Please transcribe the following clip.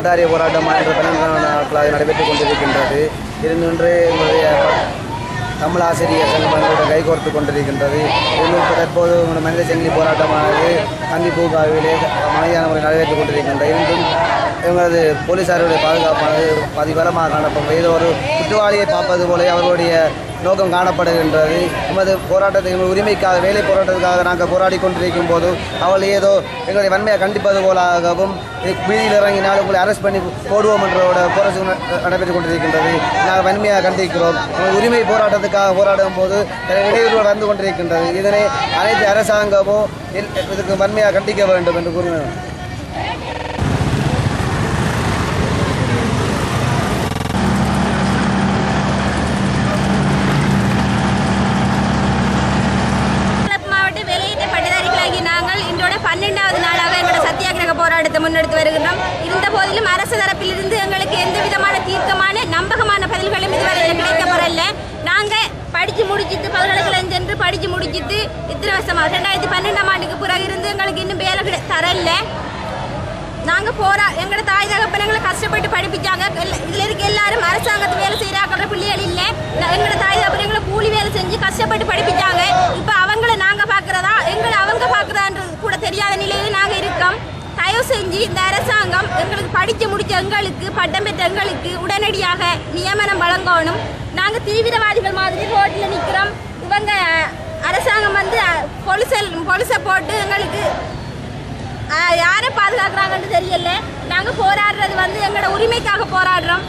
பட்டாரிய போராட்டமாக என்ற 12 நாட்களாக நடைபெற்றுக் கொண்டிருக்கின்றது. இன்று எங்களுடைய தமிழ் ஆசிரியர் சங்கங்களோட கைகோர்த்து கொண்டிருக்கின்றது. இது தற்போது மனித சங்கிலி போராட்டமானது காந்தி பூங்காவிலே அமைதியான முறை நடைபெற்றுக் கொண்டிருக்கின்றது. இருந்தும் எங்களது போலீசாருடைய பாதுகாப்பானது அதிபலமாக காணப்படும். ஏதோ ஒரு குற்றவாளியை பார்ப்பது போல அவர்களுடைய நோக்கம் காணப்படுகின்றது. எமது போராட்டத்தை எங்கள் உரிமைக்காக வேலை போராட்டத்துக்காக நாங்கள் போராடி கொண்டிருக்கும் போது அவள் ஏதோ எங்களை வன்மையை கண்டிப்பது போலாகவும் வீதியில் இறங்கினால் உங்களை அரெஸ்ட் பண்ணி போடுவோம் என்றோட போராட்டம் நடைபெற்றுக் கொண்டிருக்கின்றது. நாங்கள் வன்மையாக கண்டிக்கிறோம். எங்கள் உரிமை போராட்டத்துக்காக போராடும் போது இடையூறுகள் வந்து கொண்டிருக்கின்றது. இதனை அனைத்து அரசாங்கமும் இதுக்கு வன்மையாக கண்டிக்க வேண்டும் என்று கூறினோம். போராட்டத்தை முன்னெடுத்து வருகிறோம். இருந்த போதிலும் அரசு தரப்பிலிருந்து எங்களுக்கு எந்த விதமான தீர்க்கமான நம்பகமான பதில்களும் இதுவரை கிடைக்கப்படல. நாங்கள் படித்து முடிச்சுட்டு பல்கலைக்கழகம் சென்று படித்து முடிச்சுட்டு இத்தனை வருஷமாக 2012ஆம் ஆண்டுக்கு பிறகு இருந்து எங்களுக்கு இன்னும் வேலை தரல. நாங்கள் எங்களோட தாய் தகப்பனங்களை கஷ்டப்பட்டு படிப்பிச்சாங்க. இதில் இருக்க எல்லாரும் அரசாங்கத்து வேலை செய்கிறாக்கிற பிள்ளைகள் இல்லை. எங்களோட தாய் தகப்பனங்களை கூலி வேலை செஞ்சு கஷ்டப்பட்டு படிப்பிச்சாங்க. இப்போ அவங்கள நாங்கள் பார்க்குறதா எங்களை அவங்க பார்க்குறான்றது கூட தெரியாத நிலையில் நாங்கள் இருக்கோம். தயவு செஞ்சு இந்த அரசாங்கம் எங்களுக்கு படித்து முடித்த எங்களுக்கு பட்டம் பெற்ற எங்களுக்கு உடனடியாக நியமனம் வழங்கணும். நாங்கள் தீவிரவாதிகள் மாதிரி ரோட்டில் நிற்கிறோம். இவங்க அரசாங்கம் வந்து பொலிசை போட்டு எங்களுக்கு யாரை பாதுகாக்கிறாங்கன்னு தெரியல. நாங்கள் போராடுறது வந்து எங்களோட உரிமைக்காக போராடுறோம்.